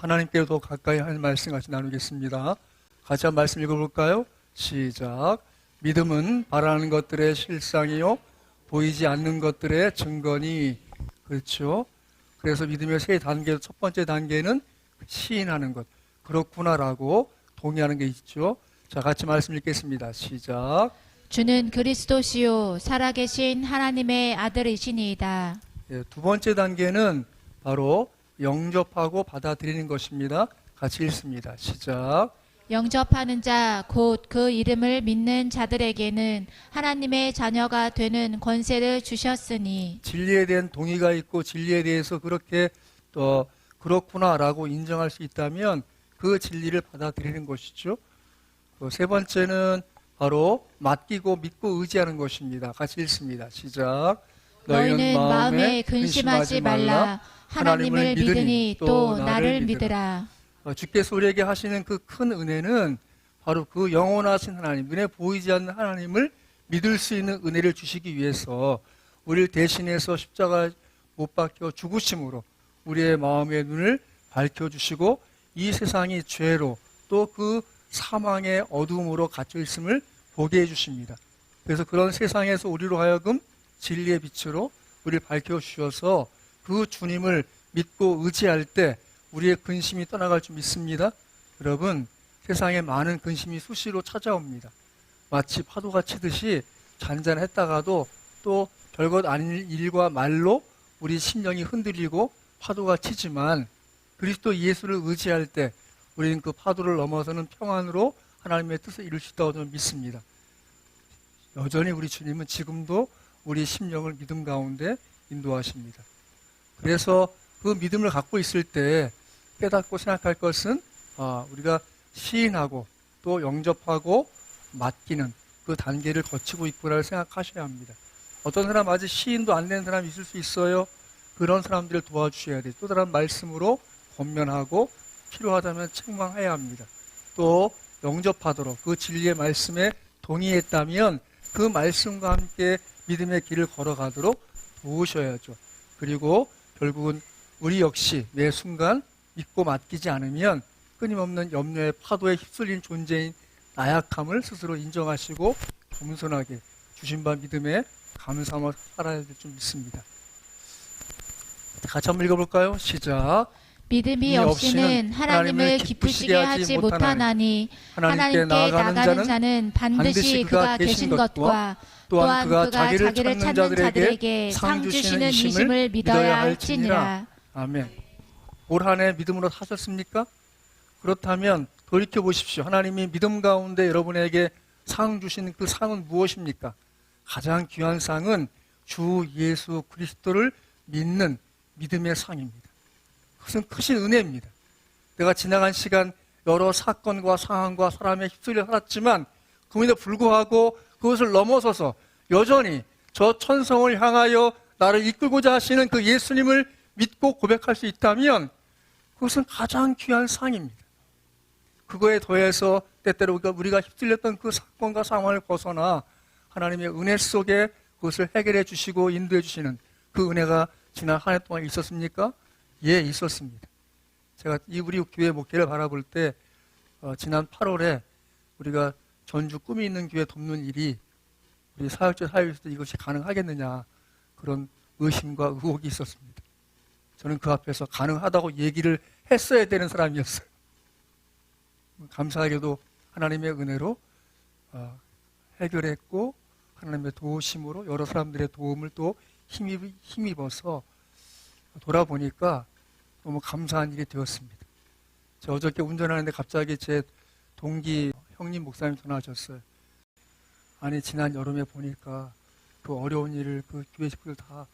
하나님께 더 가까이 할 말씀 같이 나누겠습니다. 같이 한 말씀 읽어볼까요? 시작. 믿음은 바라는 것들의 실상이요 보이지 않는 것들의 증거니. 그렇죠. 그래서 믿음의 세 단계, 첫 번째 단계는 시인하는 것. 그렇구나라고 동의하는 게 있죠. 자, 같이 말씀 읽겠습니다. 시작. 주는 그리스도시요 살아계신 하나님의 아들이시니이다. 예, 두 번째 단계는 바로 영접하고 받아들이는 것입니다. 같이 읽습니다. 시작. 영접하는 자 곧 그 이름을 믿는 자들에게는 하나님의 자녀가 되는 권세를 주셨으니. 진리에 대한 동의가 있고 진리에 대해서 그렇게 그렇구나라고 인정할 수 있다면 그 진리를 받아들이는 것이죠. 세 번째는 바로 맡기고 믿고 의지하는 것입니다. 같이 읽습니다. 시작. 너희는 마음에 근심하지 말라. 하나님을 믿으니 또 나를 믿으라. 주께서 우리에게 하시는 그 큰 은혜는 바로 그 영원하신 하나님, 눈에 보이지 않는 하나님을 믿을 수 있는 은혜를 주시기 위해서 우리를 대신해서 십자가에 못 박혀 죽으심으로 우리의 마음의 눈을 밝혀주시고 이 세상이 죄로 또 그 사망의 어두움으로 갇혀 있음을 보게 해주십니다. 그래서 그런 세상에서 우리로 하여금 진리의 빛으로 우리를 밝혀주셔서 그 주님을 믿고 의지할 때 우리의 근심이 떠나갈 줄 믿습니다. 여러분, 세상에 많은 근심이 수시로 찾아옵니다. 마치 파도가 치듯이 잔잔했다가도 또 별것 아닌 일과 말로 우리 심령이 흔들리고 파도가 치지만 그리스도 예수를 의지할 때 우리는 그 파도를 넘어서는 평안으로 하나님의 뜻을 이룰 수 있다고 저는 믿습니다. 여전히 우리 주님은 지금도 우리 심령을 믿음 가운데 인도하십니다. 그래서 그 믿음을 갖고 있을 때 깨닫고 생각할 것은 우리가 시인하고 또 영접하고 맡기는 그 단계를 거치고 있구나를 생각하셔야 합니다. 어떤 사람 아직 시인도 안 된 사람이 있을 수 있어요. 그런 사람들을 도와주셔야 돼요. 또 다른 말씀으로 권면하고 필요하다면 책망해야 합니다. 또 영접하도록 그 진리의 말씀에 동의했다면 그 말씀과 함께 믿음의 길을 걸어가도록 도우셔야죠. 그리고 결국은 우리 역시 매 순간 믿고 맡기지 않으면 끊임없는 염려의 파도에 휩쓸린 존재인 나약함을 스스로 인정하시고 겸손하게 주신 바 믿음에 감사하며 살아야 될 줄 믿습니다. 같이 한번 읽어볼까요? 시작. 믿음이 없이는 하나님을 기쁘시게 하지 못하나니 하나님께 나아가는 자는 반드시 그가 계신 것과 또한 그가 자기를 찾는 자들에게 상 주시는 이심을 믿어야 할지니라. 아멘. 올 한 해 믿음으로 사셨습니까? 그렇다면 돌이켜보십시오. 하나님이 믿음 가운데 여러분에게 상 주시는 그 상은 무엇입니까? 가장 귀한 상은 주 예수 그리스도를 믿는 믿음의 상입니다. 그것은 크신 은혜입니다. 내가 지나간 시간 여러 사건과 상황과 사람에 휩쓸려 살았지만 그럼에도 불구하고 그것을 넘어서서 여전히 저 천성을 향하여 나를 이끌고자 하시는 그 예수님을 믿고 고백할 수 있다면 그것은 가장 귀한 상입니다. 그거에 더해서 때때로 우리가 휩쓸렸던 그 사건과 상황을 벗어나 하나님의 은혜 속에 그것을 해결해 주시고 인도해 주시는 그 은혜가 지난 한 해 동안 있었습니까? 예, 있었습니다. 제가 우리 교회 목회를 바라볼 때 지난 8월에 우리가 전주 꿈이 있는 교회 돕는 일이 우리 사역자 사역에서도 이것이 가능하겠느냐 그런 의심과 의혹이 있었습니다. 저는 그 앞에서 가능하다고 얘기를 했어야 되는 사람이었어요. 감사하게도 하나님의 은혜로 해결했고 하나님의 도우심으로 여러 사람들의 도움을 또 힘입어서 돌아보니까 너무 감사한 일이 되었습니다. 제가 어저께 운전하는데 갑자기 제 동기 형님 목사님 전화하셨어요. 아니 지난 여름에 보니까 그 어려운 일을 그 교회 식구들 다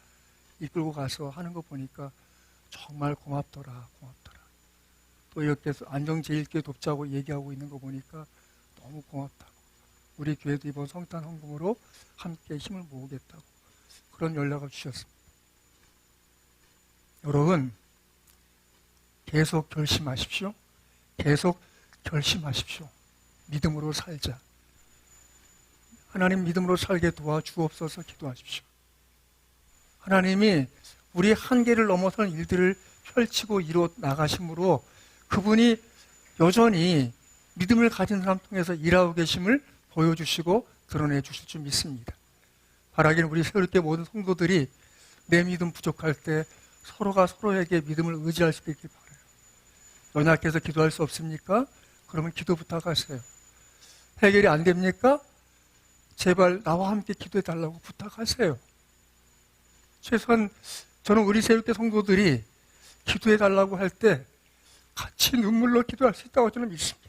이끌고 가서 하는 거 보니까 정말 고맙더라. 또 이렇게 안정제일교회 돕자고 얘기하고 있는 거 보니까 너무 고맙다고. 우리 교회도 이번 성탄 헌금으로 함께 힘을 모으겠다고 그런 연락을 주셨습니다. 여러분 계속 결심하십시오. 계속 결심하십시오. 믿음으로 살자. 하나님 믿음으로 살게 도와주옵소서 기도하십시오. 하나님이 우리 한계를 넘어서는 일들을 펼치고 이루어 나가심으로 그분이 여전히 믿음을 가진 사람 통해서 일하고 계심을 보여주시고 드러내 주실 줄 믿습니다. 바라기는 우리 새롭게 모든 성도들이 내 믿음 부족할 때 서로가 서로에게 믿음을 의지할 수 있길 바라요. 연약해서 기도할 수 없습니까? 그러면 기도 부탁하세요. 해결이 안 됩니까? 제발 나와 함께 기도해 달라고 부탁하세요. 최소한 저는 우리 새롭게 성도들이 기도해 달라고 할 때 같이 눈물로 기도할 수 있다고 저는 믿습니다.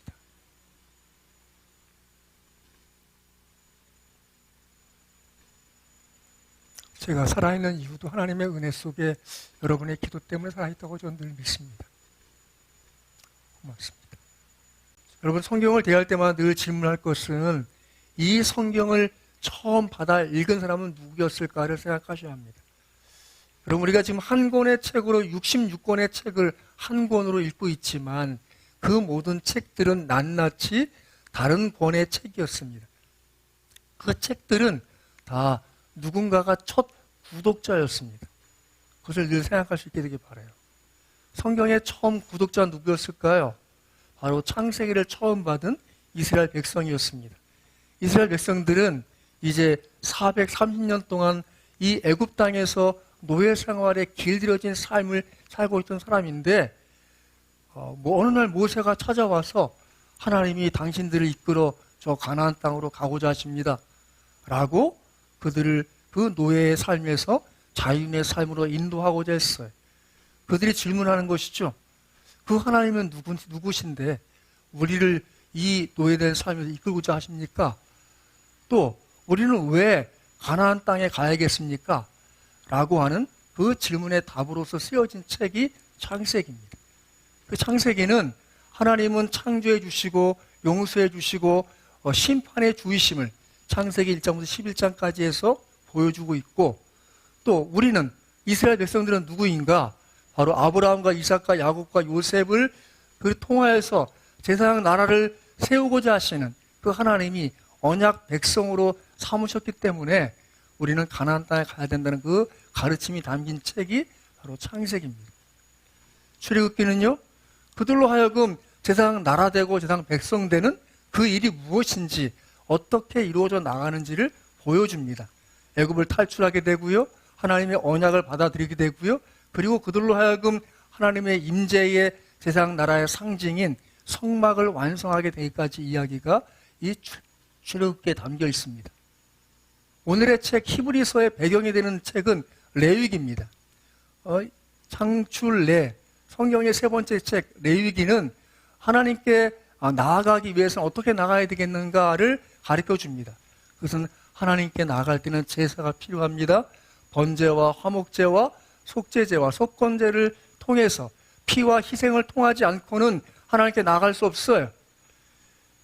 제가 살아있는 이유도 하나님의 은혜 속에 여러분의 기도 때문에 살아있다고 저는 늘 믿습니다. 고맙습니다. 여러분, 성경을 대할 때마다 늘 질문할 것은 이 성경을 처음 받아 읽은 사람은 누구였을까를 생각하셔야 합니다. 여러분, 우리가 지금 한 권의 책으로 66권의 책을 한 권으로 읽고 있지만 그 모든 책들은 낱낱이 다른 권의 책이었습니다. 그 책들은 다 누군가가 첫 구독자였습니다. 그것을 늘 생각할 수 있게 되길 바라요. 성경의 처음 구독자는 누구였을까요? 바로 창세기를 처음 받은 이스라엘 백성이었습니다. 이스라엘 백성들은 이제 430년 동안 이 애굽 땅에서 노예 생활에 길들여진 삶을 살고 있던 사람인데 어느 날 모세가 찾아와서 하나님이 당신들을 이끌어 저 가나안 땅으로 가고자 하십니다 라고 그들을 그 노예의 삶에서 자유인의 삶으로 인도하고자 했어요. 그들이 질문하는 것이죠. 그 하나님은 누구신데 우리를 이 노예된 삶에서 이끌고자 하십니까? 또 우리는 왜 가나안 땅에 가야겠습니까? 라고 하는 그 질문의 답으로서 쓰여진 책이 창세기입니다. 그 창세기는 하나님은 창조해 주시고 용서해 주시고 심판의 주이심을 창세기 1장부터 11장까지 해서 보여주고 있고, 또 우리는 이스라엘 백성들은 누구인가? 바로 아브라함과 이삭과 야곱과 요셉을 통하여서 제사장 나라를 세우고자 하시는 그 하나님이 언약 백성으로 삼으셨기 때문에 우리는 가나안 땅에 가야 된다는 그 가르침이 담긴 책이 바로 창세기입니다. 출애굽기는요, 그들로 하여금 제사장 나라 되고 제사장 백성 되는 그 일이 무엇인지 어떻게 이루어져 나가는지를 보여줍니다. 애굽을 탈출하게 되고요, 하나님의 언약을 받아들이게 되고요, 그리고 그들로 하여금 하나님의 임재의 제사장 나라의 상징인 성막을 완성하게 되기까지 이야기가 이 출애굽기에 담겨 있습니다. 오늘의 책 히브리서의 배경이 되는 책은 레위기입니다. 창출레, 성경의 세 번째 책 레위기는 하나님께 나아가기 위해서는 어떻게 나가야 되겠는가를 가르쳐 줍니다. 그것은 하나님께 나아갈 때는 제사가 필요합니다. 번제와 화목제와 속죄제와 속건제를 통해서 피와 희생을 통하지 않고는 하나님께 나아갈 수 없어요.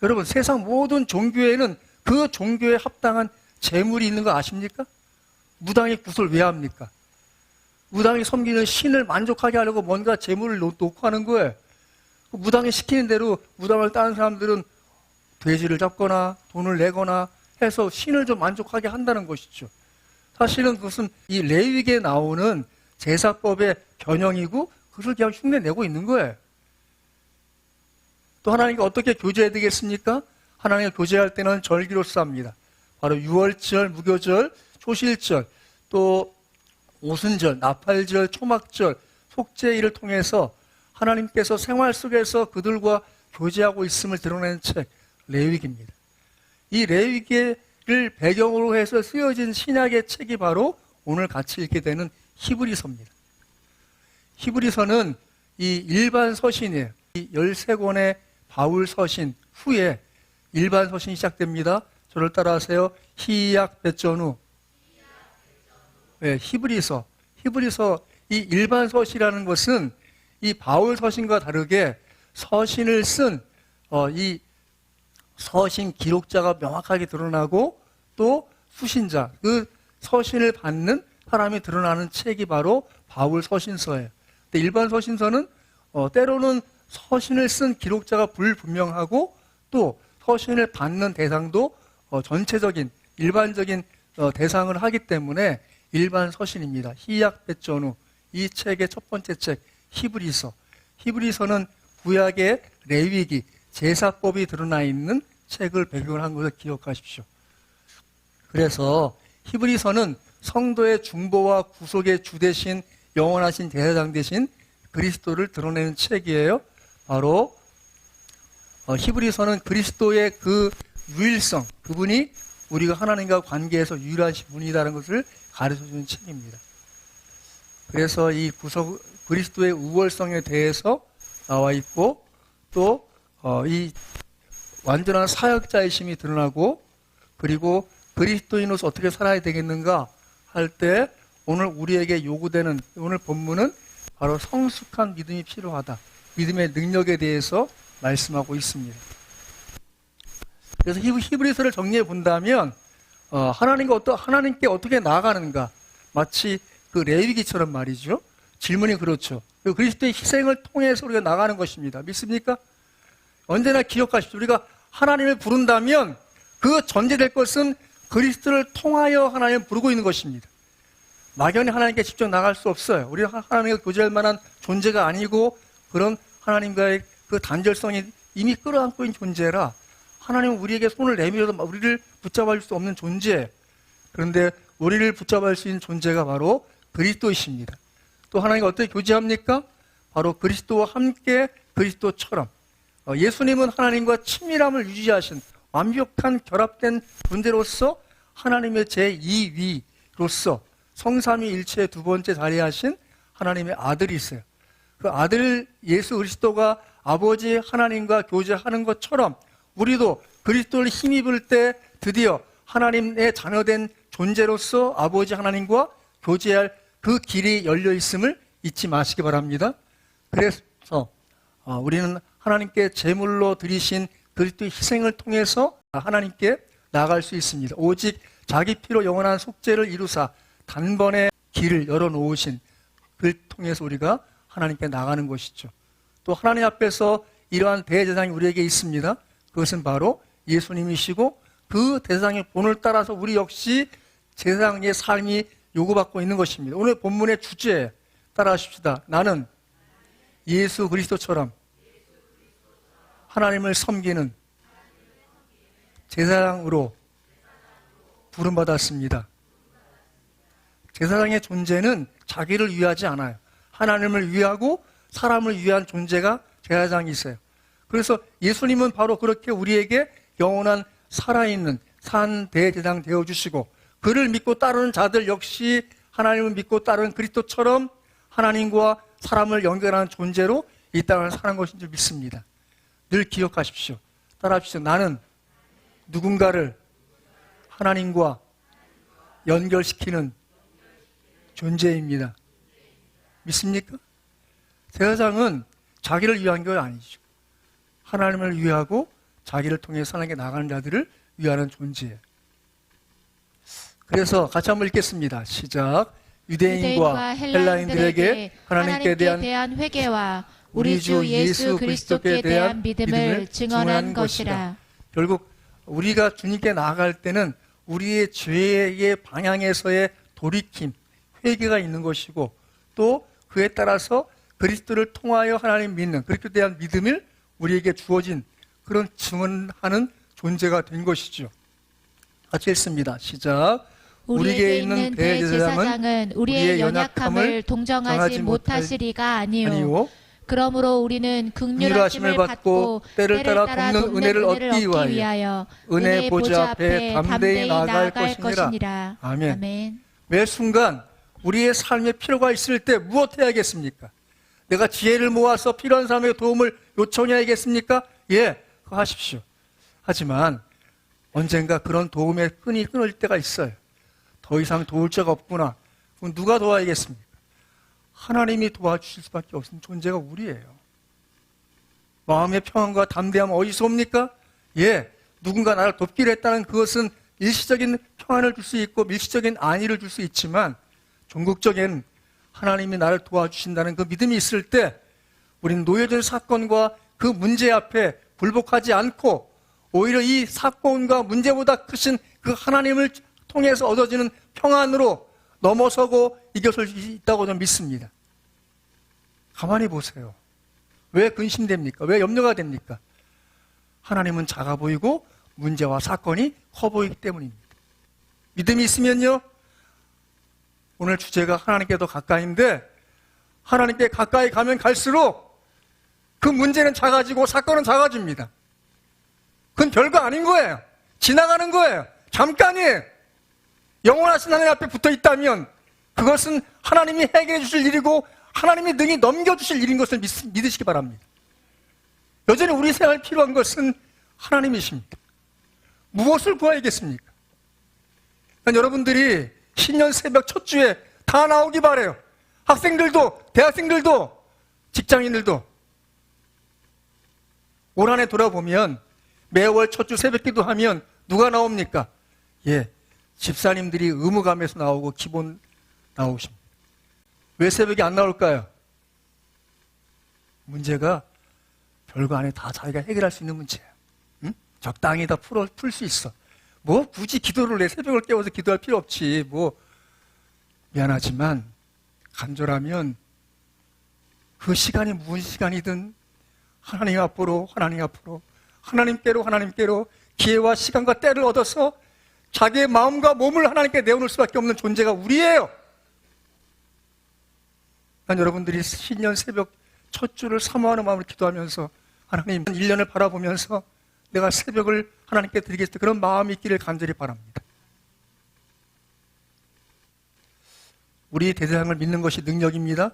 여러분, 세상 모든 종교에는 그 종교에 합당한 제물이 있는 거 아십니까? 무당이 굿을 왜 합니까? 무당이 섬기는 신을 만족하게 하려고 뭔가 제물을 놓고 하는 거예요. 무당이 시키는 대로 무당을 따는 사람들은 돼지를 잡거나 돈을 내거나 해서 신을 좀 만족하게 한다는 것이죠. 사실은 그것은 이 레위기에 나오는 제사법의 변형이고 그것을 그냥 흉내내고 있는 거예요. 또 하나님과 어떻게 교제해야 되겠습니까? 하나님과 교제할 때는 절기로서 합니다. 바로 유월절, 무교절, 초실절, 또 오순절, 나팔절, 초막절, 속죄일을 통해서 하나님께서 생활 속에서 그들과 교제하고 있음을 드러내는 책 레위기입니다. 이 레위기를 배경으로 해서 쓰여진 신약의 책이 바로 오늘 같이 읽게 되는 히브리서입니다. 히브리서는 이 일반 서신이에요. 이 13권의 바울 서신 후에 일반 서신이 시작됩니다. 저를 따라하세요. 히약 베전후. 네, 히브리서. 이 일반 서신이라는 것은 이 바울 서신과 다르게 서신을 쓴 이 서신 기록자가 명확하게 드러나고 또 수신자, 그 서신을 받는 사람이 드러나는 책이 바로 바울 서신서예요. 근데 일반 서신서는 때로는 서신을 쓴 기록자가 불분명하고 또 서신을 받는 대상도 전체적인 일반적인 대상을 하기 때문에 일반 서신입니다. 히약 베전후, 이 책의 첫 번째 책 히브리서. 히브리서는 구약의 레위기, 제사법이 드러나 있는 책을 배경으로 한 것을 기억하십시오. 그래서 히브리서는 성도의 중보와 구속의 주 대신 영원하신 대제사장 대신 그리스도를 드러내는 책이에요. 바로 히브리서는 그리스도의 그 유일성, 그분이 우리가 하나님과 관계에서 유일하신 분이라는 것을 가르쳐주는 책입니다. 그래서 이 그리스도의 우월성에 대해서 나와 있고 또 이 완전한 사역자의심이 드러나고 그리고 그리스도인으로서 어떻게 살아야 되겠는가 할 때 오늘 우리에게 요구되는 오늘 본문은 바로 성숙한 믿음이 필요하다. 믿음의 능력에 대해서 말씀하고 있습니다. 그래서 히브리서를 정리해 본다면 하나님께 어떻게 나아가는가 마치 그 레위기처럼 말이죠. 질문이 그렇죠. 그리스도의 희생을 통해서 우리가 나가는 것입니다. 믿습니까? 언제나 기억하십시오. 우리가 하나님을 부른다면 그 전제될 것은 그리스도를 통하여 하나님을 부르고 있는 것입니다. 막연히 하나님께 직접 나갈 수 없어요. 우리가 하나님과 교제할 만한 존재가 아니고 그런 하나님과의 그 단절성이 이미 끌어안고 있는 존재라 하나님은 우리에게 손을 내밀어도 우리를 붙잡아 줄 수 없는 존재. 그런데 우리를 붙잡아 줄 수 있는 존재가 바로 그리스도이십니다. 또 하나님과 어떻게 교제합니까? 바로 그리스도와 함께 그리스도처럼 예수님은 하나님과 친밀함을 유지하신 완벽한 결합된 존재로서 하나님의 제2위로서 성삼위일체의 두 번째 자리하신 하나님의 아들이 있어요. 그 아들 예수 그리스도가 아버지 하나님과 교제하는 것처럼 우리도 그리스도를 힘입을 때 드디어 하나님의 자녀된 존재로서 아버지 하나님과 교제할 그 길이 열려 있음을 잊지 마시기 바랍니다. 그래서 우리는 하나님께 제물로 드리신 그리스도의 희생을 통해서 하나님께 나아갈 수 있습니다. 오직 자기 피로 영원한 속죄를 이루사 단번에 길을 열어놓으신 그를 통해서 우리가 하나님께 나가는 것이죠. 또 하나님 앞에서 이러한 대제사장이 우리에게 있습니다. 그것은 바로 예수님이시고 그 대제사장의 본을 따라서 우리 역시 제사장의 삶이 요구받고 있는 것입니다. 오늘 본문의 주제에 따라하십시다. 나는 예수 그리스도처럼 하나님을 섬기는 제사장으로 부름받았습니다. 제사장의 존재는 자기를 위하지 않아요. 하나님을 위하고 사람을 위한 존재가 제사장이 있어요. 그래서 예수님은 바로 그렇게 우리에게 영원한 살아있는 산 대제사장 되어주시고 그를 믿고 따르는 자들 역시 하나님을 믿고 따르는 그리스도처럼 하나님과 사람을 연결하는 존재로 이 땅을 사는 것인 줄 믿습니다. 늘 기억하십시오. 따라합시다. 나는 누군가를 하나님과 연결시키는 존재입니다. 믿습니까? 제사장은 자기를 위한 게 아니죠. 하나님을 위하고 자기를 통해 하나님께 나가는 자들을 위하는 존재예요. 그래서 같이 한번 읽겠습니다. 시작. 유대인과 헬라인들에게 하나님께 대한 회개와 우리 주 예수 그리스도께 대한 믿음을 증언한 것이라. 결국 우리가 주님께 나아갈 때는 우리의 죄의 방향에서의 돌이킴, 회개가 있는 것이고 또 그에 따라서 그리스도를 통하여 하나님 믿는 그리스도에 대한 믿음을 우리에게 주어진 그런 증언하는 존재가 된 것이죠. 같이 읽습니다. 시작. 우리에게 있는 대제사장은 우리의 연약함을 동정하지 못하시리가 아니요. 그러므로 우리는 긍휼하심을 받고 때를 따라 돕는 은혜를 얻기 위하여 은혜 보좌 앞에 담대히 나아갈 것이니라. 아멘. 매 순간 우리의 삶에 필요가 있을 때 무엇 해야겠습니까? 내가 지혜를 모아서 필요한 사람에게 도움을 요청해야겠습니까? 예, 그거 하십시오. 하지만 언젠가 그런 도움의 끈이 끊을 때가 있어요. 더 이상 도울 자가 없구나. 그럼 누가 도와야겠습니까? 하나님이 도와주실 수밖에 없는 존재가 우리예요. 마음의 평안과 담대함 어디서 옵니까? 예, 누군가 나를 돕기로 했다는 그것은 일시적인 평안을 줄 수 있고 일시적인 안위를 줄 수 있지만 종국적인 하나님이 나를 도와주신다는 그 믿음이 있을 때 우리는 놓여진 사건과 그 문제 앞에 굴복하지 않고 오히려 이 사건과 문제보다 크신 그 하나님을 통해서 얻어지는 평안으로 넘어서고 이겨설 수 있다고 저는 믿습니다. 가만히 보세요. 왜 근심됩니까? 왜 염려가 됩니까? 하나님은 작아 보이고 문제와 사건이 커 보이기 때문입니다. 믿음이 있으면요, 오늘 주제가 하나님께 더 가까이인데, 하나님께 가까이 가면 갈수록 그 문제는 작아지고 사건은 작아집니다. 그건 별거 아닌 거예요. 지나가는 거예요. 잠깐이에요. 영원하신 하나님 앞에 붙어 있다면 그것은 하나님이 해결해 주실 일이고 하나님이 능히 넘겨주실 일인 것을 믿으시기 바랍니다. 여전히 우리 생활 필요한 것은 하나님이십니다. 무엇을 구하겠습니까? 그러니까 여러분들이 신년 새벽 첫 주에 다 나오기 바라요. 학생들도, 대학생들도, 직장인들도. 올 한 해 돌아보면 매월 첫 주 새벽 기도하면 누가 나옵니까? 예, 집사님들이 의무감에서 나오고 기본 나오십니다. 왜 새벽에 안 나올까요? 문제가 별거 안에 다 자기가 해결할 수 있는 문제예요. 응? 적당히 다 풀 수 있어. 뭐 굳이 기도를 내 새벽을 깨워서 기도할 필요 없지. 뭐 미안하지만 간절하면 그 시간이 무슨 시간이든 하나님 앞으로 하나님께로 기회와 시간과 때를 얻어서 자기의 마음과 몸을 하나님께 내어놓을 수밖에 없는 존재가 우리예요. 난 여러분들이 신년 새벽 첫 주를 사모하는 마음으로 기도하면서 하나님 1년을 바라보면서 내가 새벽을 하나님께 드리겠다, 그런 마음이 있기를 간절히 바랍니다. 우리 대제사장을 믿는 것이 능력입니다.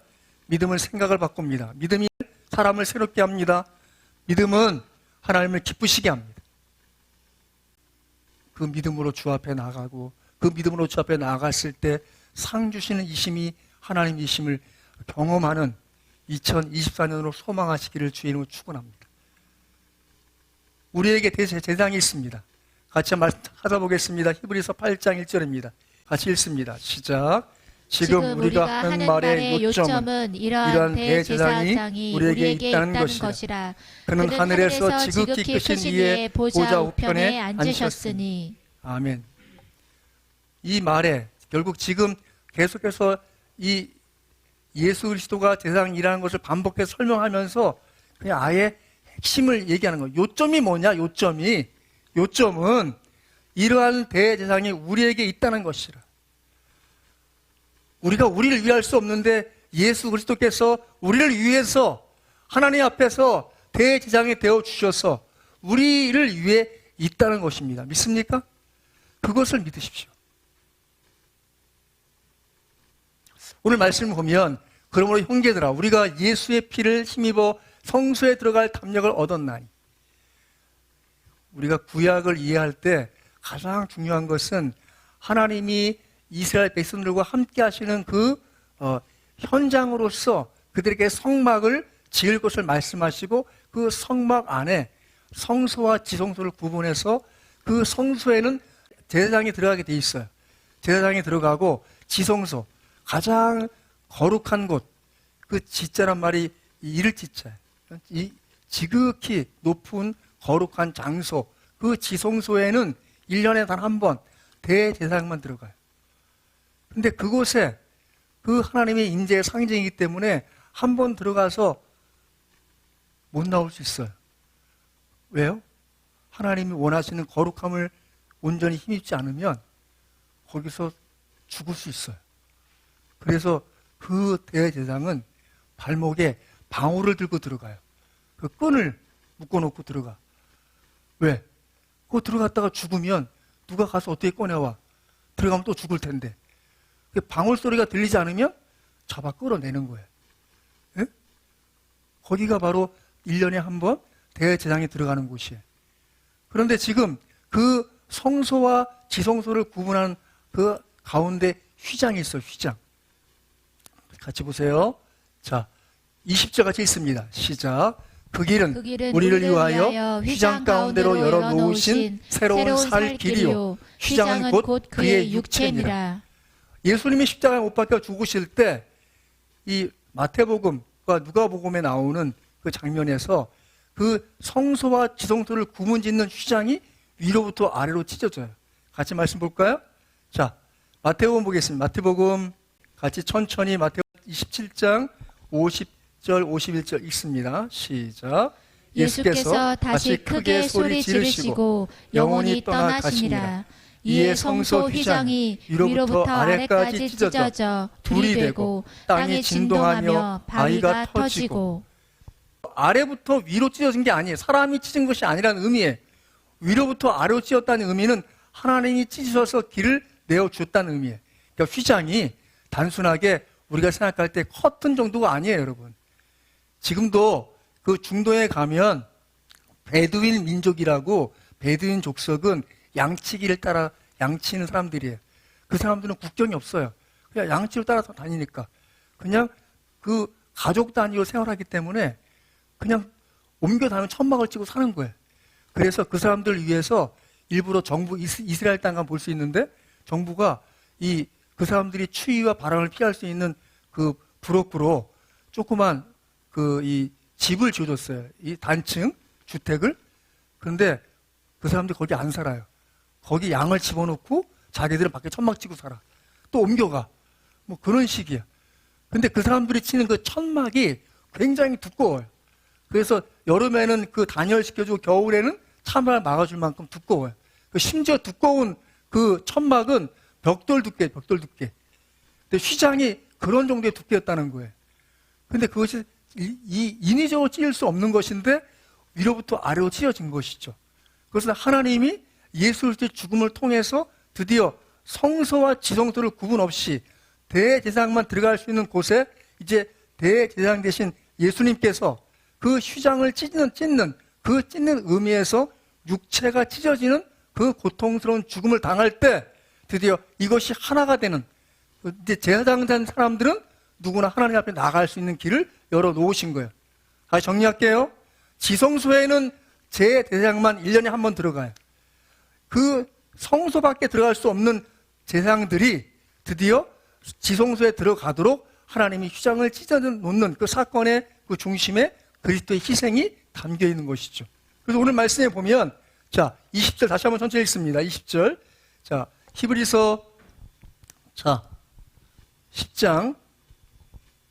믿음은 생각을 바꿉니다. 믿음이 사람을 새롭게 합니다. 믿음은 하나님을 기쁘시게 합니다. 그 믿음으로 주 앞에 나가고 그 믿음으로 주 앞에 나갔을 때 상 주시는 이심이 하나님이심을 경험하는 2024년으로 소망하시기를 주의 이름으로 축원합니다. 우리에게 대제사장이 있습니다. 같이 말씀 찾아보겠습니다. 히브리서 8장 1절입니다. 같이 읽습니다. 시작. 지금 우리가 하는 말의 요점은 이러한 대제사장이 우리에게 있다는 것이라. 그는 하늘에서 지극히 크신 이의 보좌 우편에 앉으셨으니. 아멘. 이 말에 결국 지금 계속해서 이 예수 그리스도가 제사장이라는 것을 반복해서 설명하면서 그냥 아예 핵심을 얘기하는 거예요. 요점이 뭐냐? 요점은 이러한 대제사장이 우리에게 있다는 것이라. 우리가 우리를 위할 수 없는데 예수 그리스도께서 우리를 위해서 하나님 앞에서 대제사장이 되어 주셔서 우리를 위해 있다는 것입니다. 믿습니까? 그것을 믿으십시오. 오늘 말씀을 보면 그러므로 형제들아 우리가 예수의 피를 힘입어 성소에 들어갈 담력을 얻었나니. 우리가 구약을 이해할 때 가장 중요한 것은 하나님이 이스라엘 백성들과 함께 하시는 그 현장으로서 그들에게 성막을 지을 것을 말씀하시고 그 성막 안에 성소와 지성소를 구분해서 그 성소에는 제사장이 들어가게 돼 있어요. 제사장이 들어가고 지성소, 가장 거룩한 곳, 그 지자란 말이 이를 지자예요. 이 지극히 높은 거룩한 장소, 그 지성소에는 1년에 단 한 번 대제사장만 들어가요. 근데 그곳에 그 하나님의 임재의 상징이기 때문에 한 번 들어가서 못 나올 수 있어요. 왜요? 하나님이 원하시는 거룩함을 온전히 힘입지 않으면 거기서 죽을 수 있어요. 그래서 그 대제사장은 발목에 방울을 들고 들어가요. 그 끈을 묶어놓고 들어가. 왜? 그거 들어갔다가 죽으면 누가 가서 어떻게 꺼내와? 들어가면 또 죽을 텐데. 방울 소리가 들리지 않으면 잡아 끌어내는 거예요. 예? 거기가 바로 1년에 한 번 대제사장이 들어가는 곳이에요. 그런데 지금 그 성소와 지성소를 구분하는 그 가운데 휘장이 있어요. 휘장. 같이 보세요. 자, 20절 같이 있습니다. 시작. 그 길은 우리를 위하여 휘장 가운데로 열어놓으신 새로운 살 길이요. 휘장은 곧 그의 육체니라. 예수님이 십자가에 못 박혀 죽으실 때 이 마태복음과 누가복음에 나오는 그 장면에서 그 성소와 지성소를 구분짓는 휘장이 위로부터 아래로 찢어져요. 같이 말씀 볼까요? 자, 마태복음 보겠습니다. 마태복음 같이 천천히 마태복음 27장 50절, 51절 읽습니다. 시작. 예수께서 다시 크게 소리 지르시고 영혼이 떠나시니라. 이에 성소 휘장이 위로부터 아래까지 찢어져 둘이 되고 땅이 진동하며 바위가 터지고. 아래부터 위로 찢어진 게 아니에요. 사람이 찢은 것이 아니라는 의미예요. 위로부터 아래로 찢었다는 의미는 하나님이 찢으셔서 길을 내어주었다는 의미예요. 그러니까 휘장이 단순하게 우리가 생각할 때 커튼 정도가 아니에요, 여러분. 지금도 그 중동에 가면 베두인 민족이라고, 베두인 족속은 양치기를 따라 양치는 사람들이에요. 그 사람들은 국경이 없어요. 그냥 양치를 따라서 다니니까. 그냥 그 가족 단위로 생활하기 때문에 그냥 옮겨 다니면 천막을 치고 사는 거예요. 그래서 그 사람들을 위해서 일부러 정부, 이스라엘 땅 가면 볼 수 있는데, 정부가 그 사람들이 추위와 바람을 피할 수 있는 그 브로크로 조그만 이 집을 지어줬어요. 이 단층 주택을. 그런데 그 사람들이 거기 안 살아요. 거기 양을 집어넣고 자기들은 밖에 천막 치고 살아. 또 옮겨가. 뭐 그런 식이야. 근데 그 사람들이 치는 그 천막이 굉장히 두꺼워요. 그래서 여름에는 그 단열시켜주고 겨울에는 찬바람을 막아줄 만큼 두꺼워요. 심지어 두꺼운 그 천막은 벽돌 두께. 근데 휘장이 그런 정도의 두께였다는 거예요. 근데 그것이 인위적으로 찢을 수 없는 것인데 위로부터 아래로 찢어진 것이죠. 그래서 하나님이 예수 그리스도의 죽음을 통해서 드디어 성소와 지성소를 구분 없이 대제사장만 들어갈 수 있는 곳에 이제 대제사장 되신 예수님께서 그 휘장을 찢는 의미에서 육체가 찢어지는 그 고통스러운 죽음을 당할 때 드디어 이것이 하나가 되는, 이제 제사장 된 사람들은 누구나 하나님 앞에 나갈 수 있는 길을 열어놓으신 거예요. 다시 정리할게요. 지성소에는 제사장만 1년에 한 번 들어가요. 그 성소밖에 들어갈 수 없는 제사장들이 드디어 지성소에 들어가도록 하나님이 휘장을 찢어놓는 그 사건의 그 중심에 그리스도의 희생이 담겨 있는 것이죠. 그래서 오늘 말씀에 보면, 자, 20절 다시 한번 천천히 읽습니다. 20절. 자, 히브리서 10장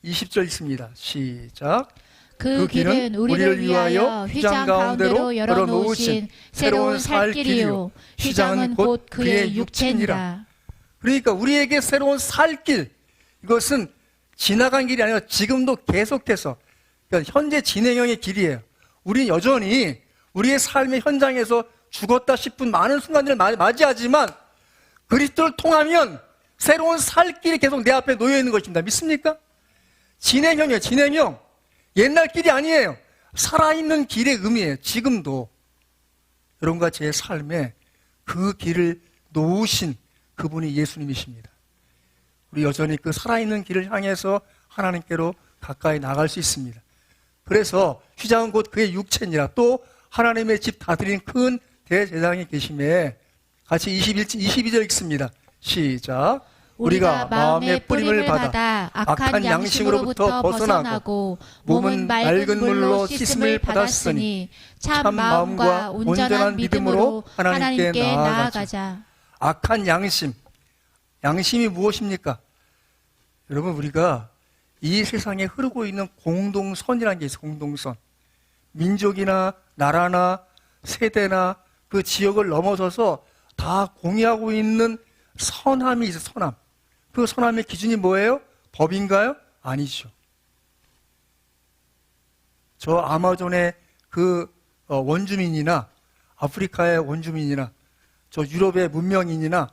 20절 있습니다. 시작. 그 길은 우리를 위하여 휘장 가운데로 열어놓으신 새로운 살 길이요 휘장은 곧 그의 육체니라. 그러니까 우리에게 새로운 살 길, 이것은 지나간 길이 아니라 지금도 계속해서, 그러니까 현재 진행형의 길이에요. 우리는 여전히 우리의 삶의 현장에서 죽었다 싶은 많은 순간들을 맞이하지만 그리스도를 통하면 새로운 살 길이 계속 내 앞에 놓여 있는 것입니다. 믿습니까? 진행형이에요. 진행형. 옛날 길이 아니에요. 살아있는 길의 의미예요. 지금도 여러분과 제 삶에 그 길을 놓으신 그분이 예수님이십니다. 우리 여전히 그 살아있는 길을 향해서 하나님께로 가까이 나갈 수 있습니다. 그래서 휘장은 곧 그의 육체니라. 또 하나님의 집 다스린 큰 대제사장이 계심에, 같이 22절 읽습니다. 시작. 우리가 마음의 뿌림을 받아 악한 양심으로부터 벗어나고 몸은 맑은 물로 씻음을 받았으니 참 마음과 온전한 믿음으로 하나님께 나아가자. 악한 양심. 양심이 무엇입니까? 여러분, 우리가 이 세상에 흐르고 있는 공동선이라는 게 있어요. 공동선. 민족이나 나라나 세대나 그 지역을 넘어서서 다 공유하고 있는 선함이 있어요. 선함. 그 선함의 기준이 뭐예요? 법인가요? 아니죠. 저 아마존의 그 원주민이나 아프리카의 원주민이나 저 유럽의 문명인이나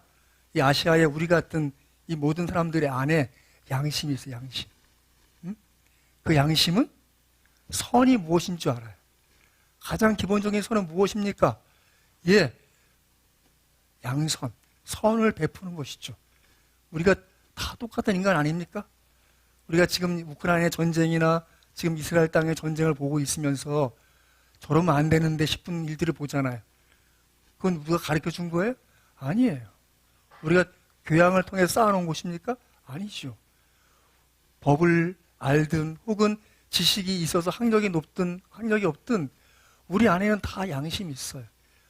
이 아시아의 우리 같은 이 모든 사람들의 안에 양심이 있어요. 양심. 그 양심은 선이 무엇인 줄 알아요. 가장 기본적인 선은 무엇입니까? 예, 양선, 선을 베푸는 것이죠. 우리가 다 똑같은 인간 아닙니까? 우리가 지금 우크라이나의 전쟁이나 지금 이스라엘 땅의 전쟁을 보고 있으면서 저러면 안 되는데 싶은 일들을 보잖아요. 그건 누가 가르쳐 준 거예요? 아니에요. 우리가 교양을 통해서 쌓아놓은 것입니까? 아니죠. 법을 알든 혹은 지식이 있어서 학력이 높든 학력이 없든 우리 안에는 다 양심이 있어요.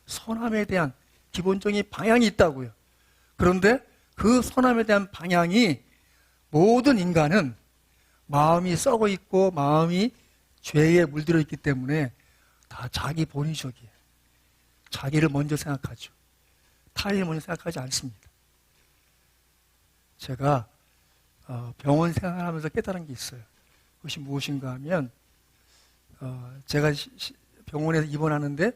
선함에 대한 기본적인 방향이 있다고요. 그런데 그 선함에 대한 방향이 모든 인간은 마음이 썩어 있고 마음이 죄에 물들어 있기 때문에 다 자기 본위적이에요. 자기를 먼저 생각하죠. 타인을 먼저 생각하지 않습니다. 제가 병원 생활하면서 깨달은 게 있어요. 그것이 무엇인가 하면 제가 병원에서 입원하는데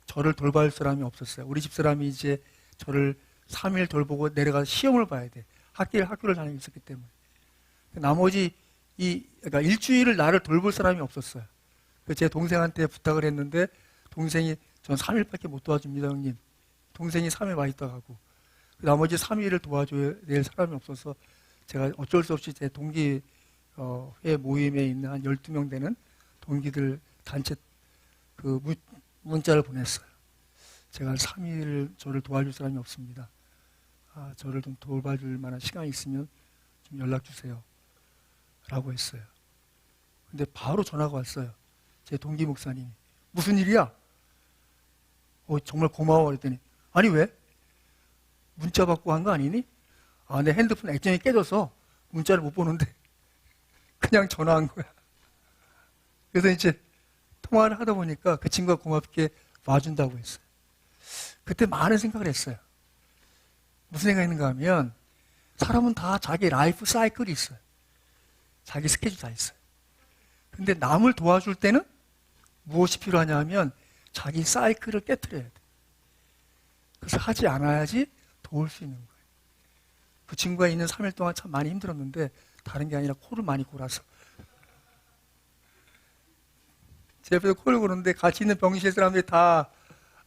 저를 돌볼 사람이 없었어요. 우리 집사람이 이제 저를 3일 돌보고 내려가서 시험을 봐야 돼. 학교를 다니고 있었기 때문에. 나머지 그러니까 일주일을 나를 돌볼 사람이 없었어요. 제 동생한테 부탁을 했는데 동생이 전 3일밖에 못 도와줍니다, 형님. 동생이 3일 와 있다 가고 나머지 3일을 도와줘야 될 사람이 없어서 제가 어쩔 수 없이 제 동기회 모임에 있는 한 12명 되는 동기들 단체 그 문자를 보냈어요. 제가 3일 저를 도와줄 사람이 없습니다. 저를 좀 도와줄 만한 시간이 있으면 좀 연락 주세요. 라고 했어요. 근데 바로 전화가 왔어요. 제 동기 목사님이. 무슨 일이야? 정말 고마워. 그랬더니 아니 왜? 문자 받고 한 거 아니니? 내 핸드폰 액정이 깨져서 문자를 못 보는데 그냥 전화한 거야. 그래서 이제 통화를 하다 보니까 그 친구가 고맙게 와준다고 했어요. 그때 많은 생각을 했어요. 무슨 생각했는가 하면 사람은 다 자기 라이프 사이클이 있어요. 자기 스케줄 다 있어요. 근데 남을 도와줄 때는 무엇이 필요하냐 하면 자기 사이클을 깨트려야 돼. 그래서 하지 않아야지 도울 수 있는 거예요. 그 친구가 있는 3일 동안 참 많이 힘들었는데 다른 게 아니라 코를 많이 골아서 제 옆에서 코를 고는데 같이 있는 병실 사람들이 다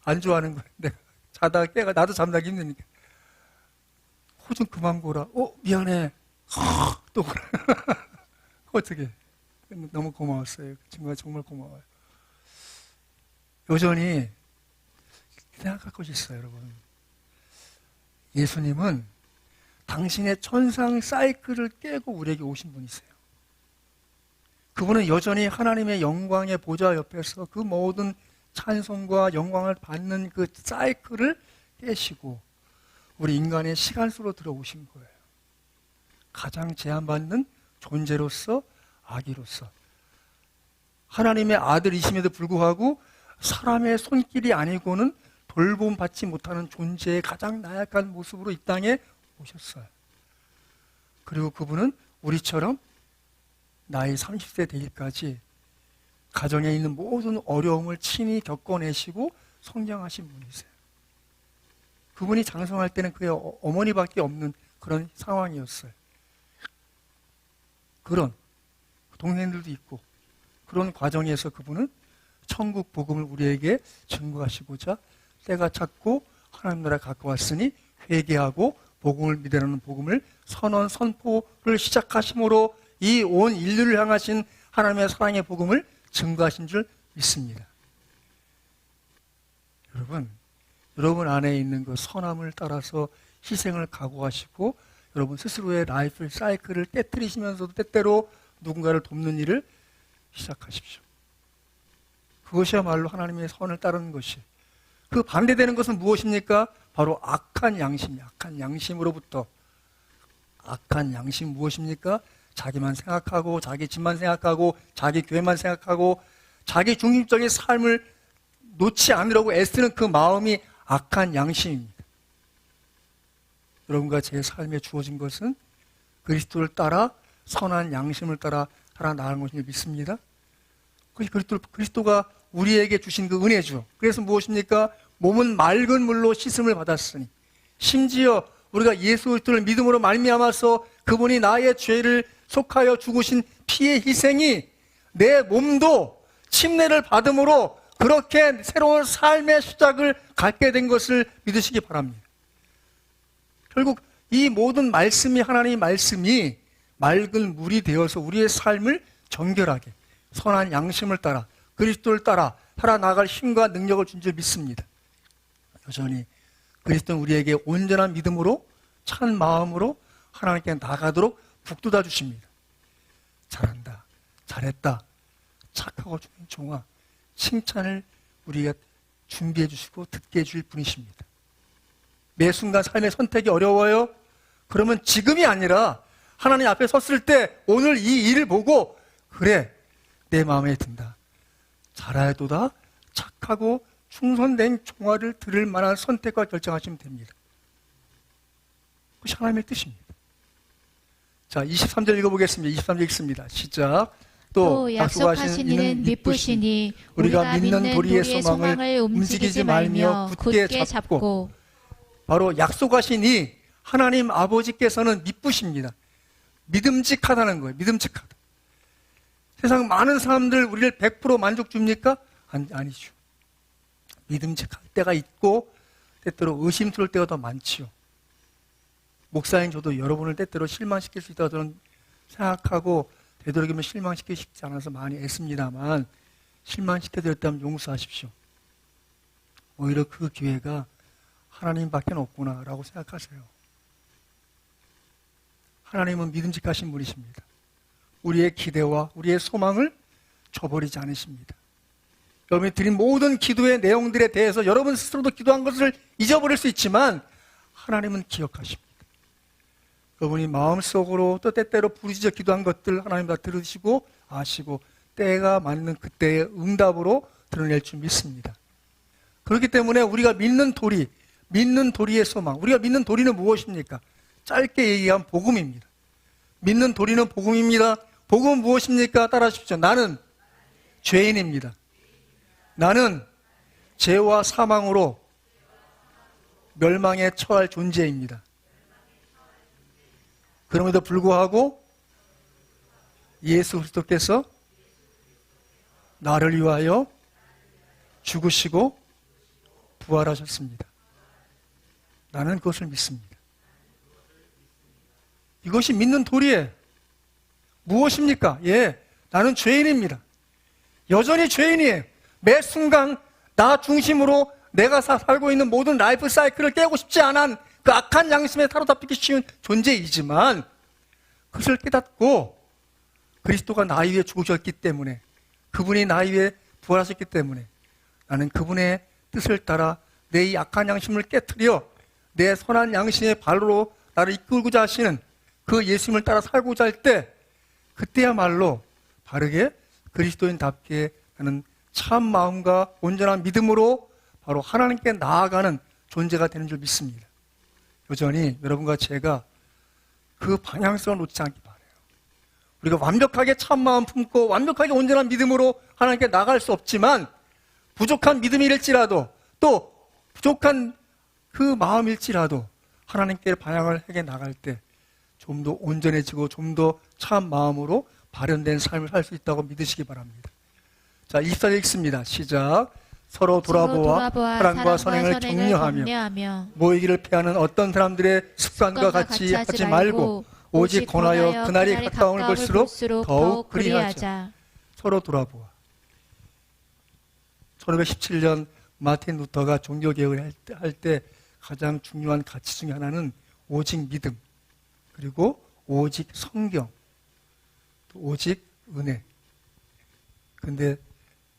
안 좋아하는 거예요. 내가 자다가 깨가 나도 잠자기 힘드니까 코 좀 그만 골아. 미안해. 또 골아. 어떻게 너무 고마웠어요. 그 친구가 정말 고마워요. 여전히 생각할 것이 있어요, 여러분. 예수님은 당신의 천상 사이클을 깨고 우리에게 오신 분이세요. 그분은 여전히 하나님의 영광의 보좌 옆에서 그 모든 찬송과 영광을 받는 그 사이클을 깨시고 우리 인간의 시간 속으로 들어오신 거예요. 가장 제한받는 존재로서 아기로서 하나님의 아들이심에도 불구하고 사람의 손길이 아니고는 돌봄 받지 못하는 존재의 가장 나약한 모습으로 이 땅에 오셨어요. 그리고 그분은 우리처럼 나이 30세 되기까지 가정에 있는 모든 어려움을 친히 겪어내시고 성장하신 분이세요. 그분이 장성할 때는 그의 어머니밖에 없는 그런 상황이었어요. 그런 동생들도 있고 그런 과정에서 그분은 천국 복음을 우리에게 증거하시고자 때가 찼고 하나님 나라에 가까웠으니 회개하고 복음을 믿으라는 복음을 선포를 시작하심으로 이 온 인류를 향하신 하나님의 사랑의 복음을 증거하신 줄 믿습니다. 여러분 안에 있는 그 선함을 따라서 희생을 각오하시고 여러분 스스로의 라이프 사이클을 깨트리시면서도 때때로 누군가를 돕는 일을 시작하십시오. 그것이야말로 하나님의 선을 따르는 것이. 그 반대되는 것은 무엇입니까? 바로 악한 양심, 악한 양심으로부터. 악한 양심 무엇입니까? 자기만 생각하고 자기 집만 생각하고 자기 교회만 생각하고 자기 중심적인 삶을 놓지 않으려고 애쓰는 그 마음이 악한 양심입니다. 여러분과 제 삶에 주어진 것은 그리스도를 따라 선한 양심을 따라 살아나가는 것을 믿습니다. 그리스도가 우리에게 주신 그 은혜죠. 그래서 무엇입니까? 몸은 맑은 물로 씻음을 받았으니 심지어 우리가 예수 그리스도를 믿음으로 말미암아서 그분이 나의 죄를 속하여 죽으신 피의 희생이 내 몸도 침례를 받음으로 그렇게 새로운 삶의 시작을 갖게 된 것을 믿으시기 바랍니다. 결국 이 모든 말씀이 하나님의 말씀이 맑은 물이 되어서 우리의 삶을 정결하게 선한 양심을 따라 그리스도를 따라 살아나갈 힘과 능력을 준 줄 믿습니다. 여전히 그리스도는 우리에게 온전한 믿음으로 찬 마음으로 하나님께 나가도록 북돋아 주십니다. 잘한다, 잘했다, 착하고 좋은 종아, 칭찬을 우리가 준비해 주시고 듣게 해줄 분이십니다. 매 순간 삶의 선택이 어려워요? 그러면 지금이 아니라 하나님 앞에 섰을 때 오늘 이 일을 보고 그래, 내 마음에 든다. 잘하여도다 착하고 충성된 종아를 들을 만한 선택과 결정하시면 됩니다. 그것이 하나님의 뜻입니다. 자, 23절 읽어보겠습니다. 23절 읽습니다. 시작. 또 약속하신 이는 미쁘시니 우리가 믿는 도리의 소망을 움직이지 말며 굳게 잡고. 바로 약속하신 이 하나님 아버지께서는 미쁘십니다. 믿음직하다는 거예요. 믿음직하다. 세상 많은 사람들 우리를 100% 만족 줍니까? 아니죠. 믿음직할 때가 있고 때때로 의심스러울 때가 더 많지요. 목사님 저도 여러분을 때때로 실망시킬 수 있다고 저는 생각하고 되도록이면 실망시키기 쉽지 않아서 많이 애씁니다만 실망시켜드렸다면 용서하십시오. 오히려 그 기회가 하나님밖에 없구나라고 생각하세요. 하나님은 믿음직하신 분이십니다. 우리의 기대와 우리의 소망을 저버리지 않으십니다. 여러분이 드린 모든 기도의 내용들에 대해서 여러분 스스로도 기도한 것을 잊어버릴 수 있지만 하나님은 기억하십니다. 여러분이 마음속으로 또 때때로 부르짖어 기도한 것들 하나님 다 들으시고 아시고 때가 맞는 그때의 응답으로 드러낼 줄 믿습니다. 그렇기 때문에 우리가 믿는 도리, 믿는 도리의 소망, 우리가 믿는 도리는 무엇입니까? 짧게 얘기하면 복음입니다. 믿는 도리는 복음입니다. 복음은 무엇입니까? 따라하십시오. 나는 죄인입니다. 나는 죄와 사망으로 멸망에 처할 존재입니다. 그럼에도 불구하고 예수 그리스도께서 나를 위하여 죽으시고 부활하셨습니다. 나는 그것을 믿습니다. 이것이 믿는 도리예요. 무엇입니까? 나는 죄인입니다. 여전히 죄인이에요. 매 순간 나 중심으로 내가 살고 있는 모든 라이프 사이클을 깨고 싶지 않은 그 악한 양심에 사로잡히기 쉬운 존재이지만 그것을 깨닫고 그리스도가 나 위해 죽으셨기 때문에 그분이 나 위해 부활하셨기 때문에 나는 그분의 뜻을 따라 내 이 악한 양심을 깨트려 내 선한 양심의 발로 나를 이끌고자 하시는 그 예수님을 따라 살고자 할 때 그때야말로 바르게 그리스도인답게 나는 참 마음과 온전한 믿음으로 바로 하나님께 나아가는 존재가 되는 줄 믿습니다. 여전히 여러분과 제가 그 방향성을 놓지 않기 바라요. 우리가 완벽하게 참마음 품고 완벽하게 온전한 믿음으로 하나님께 나갈 수 없지만 부족한 믿음일지라도 또 부족한 그 마음일지라도 하나님께 방향을 향해 나갈 때 좀 더 온전해지고 좀 더 참 마음으로 발현된 삶을 살 수 있다고 믿으시기 바랍니다. 자, 24절 읽습니다. 시작. 서로 돌아보아 사랑과 선행을 격려하며 모이기를 피하는 어떤 사람들의 습관과 같이 하지 말고 오직 권하여 그날이 가까움을 볼수록 더욱 그리하자. 서로 돌아보아. 1517년 마틴 루터가 종교개혁을 할 때 가장 중요한 가치 중에 하나는 오직 믿음, 그리고 오직 성경, 또 오직 은혜. 근데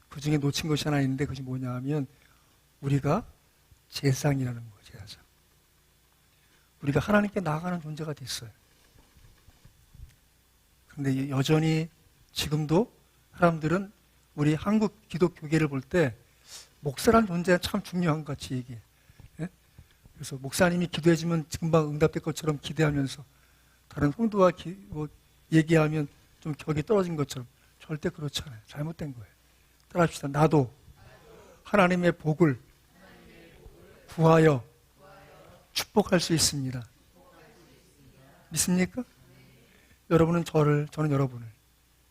그 중에 놓친 것이 하나 있는데 그것이 뭐냐 하면 우리가 제사장이라는 거예요. 제사장. 우리가 하나님께 나아가는 존재가 됐어요. 그런데 여전히 지금도 사람들은 우리 한국 기독교계를 볼 때 목사라는 존재가 참 중요한 것 같이 얘기해. 예? 그래서 목사님이 기도해주면 금방 응답될 것처럼 기대하면서 다른 성도와 얘기하면 좀 격이 떨어진 것처럼 절대 그렇지 않아요. 잘못된 거예요. 따라합시다. 나도 하나님의 복을 구하여 축복할 수 있습니다. 믿습니까? 여러분은 저는 여러분을,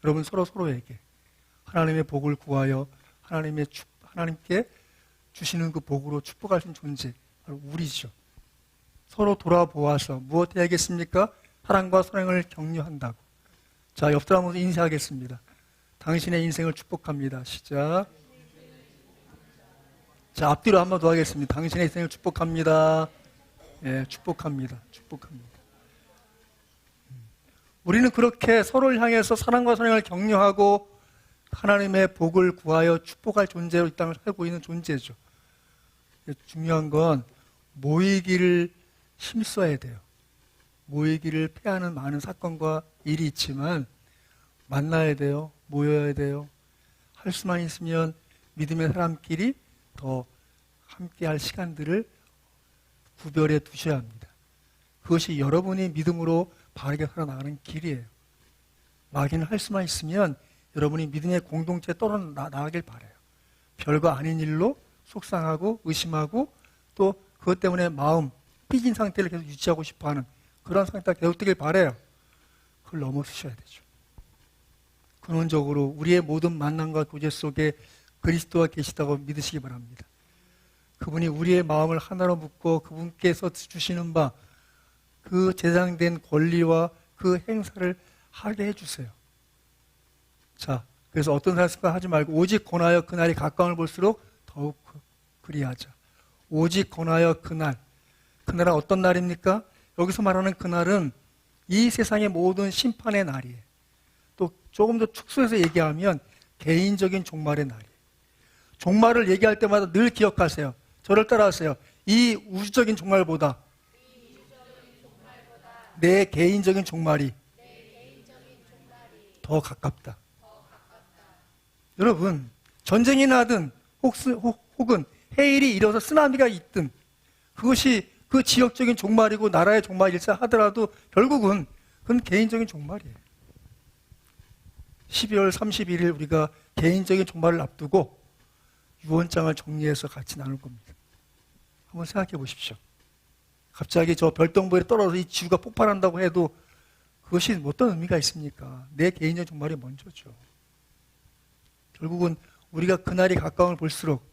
여러분 서로에게 하나님의 복을 구하여 하나님께 주시는 그 복으로 축복할 수 있는 존재, 바로 우리죠. 서로 돌아보아서 무엇 해야겠습니까? 사랑과 선행을 격려한다고. 자, 옆 사람으로 인사하겠습니다. 당신의 인생을 축복합니다. 시작. 자, 앞뒤로 한 번 더 하겠습니다. 당신의 인생을 축복합니다. 예, 축복합니다. 축복합니다. 우리는 그렇게 서로를 향해서 사랑과 선행을 격려하고 하나님의 복을 구하여 축복할 존재로 이 땅을 살고 있는 존재죠. 중요한 건 모이기를 힘써야 돼요. 모이기를 패하는 많은 사건과 일이 있지만 만나야 돼요. 모여야 돼요. 할 수만 있으면 믿음의 사람끼리 더 함께할 시간들을 구별해 두셔야 합니다. 그것이 여러분이 믿음으로 바르게 살아나가는 길이에요. 막연히 할 수만 있으면 여러분이 믿음의 공동체에 떨어나가길 바라요. 별거 아닌 일로 속상하고 의심하고 또 그것 때문에 마음 삐진 상태를 계속 유지하고 싶어하는 그런 상태가 계속되길 바라요. 그걸 넘어서셔야 되죠. 근원적으로 우리의 모든 만남과 교제 속에 그리스도가 계시다고 믿으시기 바랍니다. 그분이 우리의 마음을 하나로 묶고 그분께서 주시는 바 그 제장된 권리와 그 행사를 하게 해주세요. 자, 그래서 어떤 사람과 하지 말고 오직 권하여 그날이 가까움을 볼수록 더욱 그리하자. 오직 권하여 그날. 그날은 어떤 날입니까? 여기서 말하는 그날은 이 세상의 모든 심판의 날이에요. 또 조금 더 축소해서 얘기하면 개인적인 종말의 날이에요. 종말을 얘기할 때마다 늘 기억하세요. 저를 따라하세요. 이 우주적인 종말보다 내 개인적인 종말이 더 가깝다. 여러분, 전쟁이 나든 혹은 해일이 일어서 쓰나미가 있든 그것이 그 지역적인 종말이고 나라의 종말일사 하더라도 결국은 그건 개인적인 종말이에요. 12월 31일 우리가 개인적인 종말을 앞두고 유언장을 정리해서 같이 나눌 겁니다. 한번 생각해 보십시오. 갑자기 저 별똥별이 떨어져서 이 지구가 폭발한다고 해도 그것이 어떤 의미가 있습니까? 내 개인적인 종말이 먼저죠. 결국은 우리가 그날이 가까움을 볼수록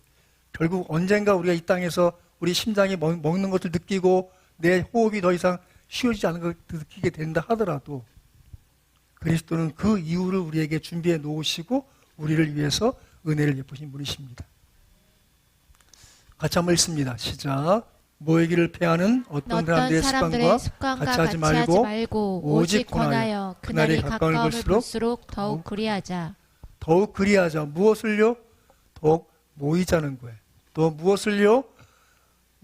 결국 언젠가 우리가 이 땅에서 우리 심장이 먹는 것을 느끼고 내 호흡이 더 이상 쉬워지지 않는 것을 느끼게 된다 하더라도 그리스도는 그 이유를 우리에게 준비해 놓으시고 우리를 위해서 은혜를 베푸신 분이십니다. 같이 한번 읽습니다. 시작. 모이기를 패하는 어떤 사람들의 습관과 같이 하지 말고 오직 권하여 그날이 가까움을 볼수록 더욱 그리하자. 더욱 그리하자. 무엇을요? 더욱 모이자는 거예요. 또 무엇을요?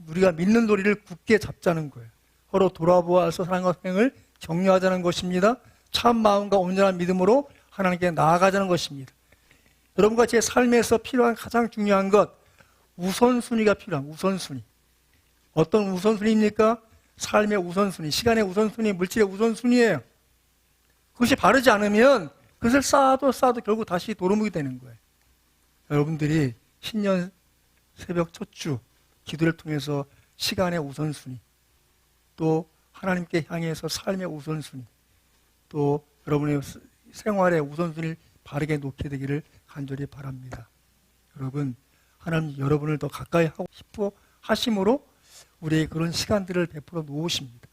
우리가 믿는 도리를 굳게 잡자는 거예요. 서로 돌아보아서 사랑과 행을 격려하자는 것입니다. 참 마음과 온전한 믿음으로 하나님께 나아가자는 것입니다. 여러분과 제 삶에서 필요한 가장 중요한 것, 우선순위가 필요한 우선순위. 어떤 우선순위입니까? 삶의 우선순위, 시간의 우선순위, 물질의 우선순위예요. 그것이 바르지 않으면 그것을 쌓아도 결국 다시 도루묵이 되는 거예요. 여러분들이 신년 새벽 첫 주 기도를 통해서 시간의 우선순위, 또 하나님께 향해서 삶의 우선순위, 또 여러분의 생활의 우선순위를 바르게 놓게 되기를 간절히 바랍니다. 여러분, 하나님 여러분을 더 가까이 하고 싶어 하심으로 우리의 그런 시간들을 베풀어 놓으십니다.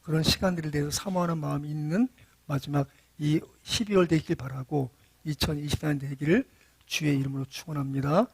그런 시간들에 대해서 사모하는 마음이 있는 마지막 이 12월 되길 바라고 2024년 되기를 주의 이름으로 축원합니다.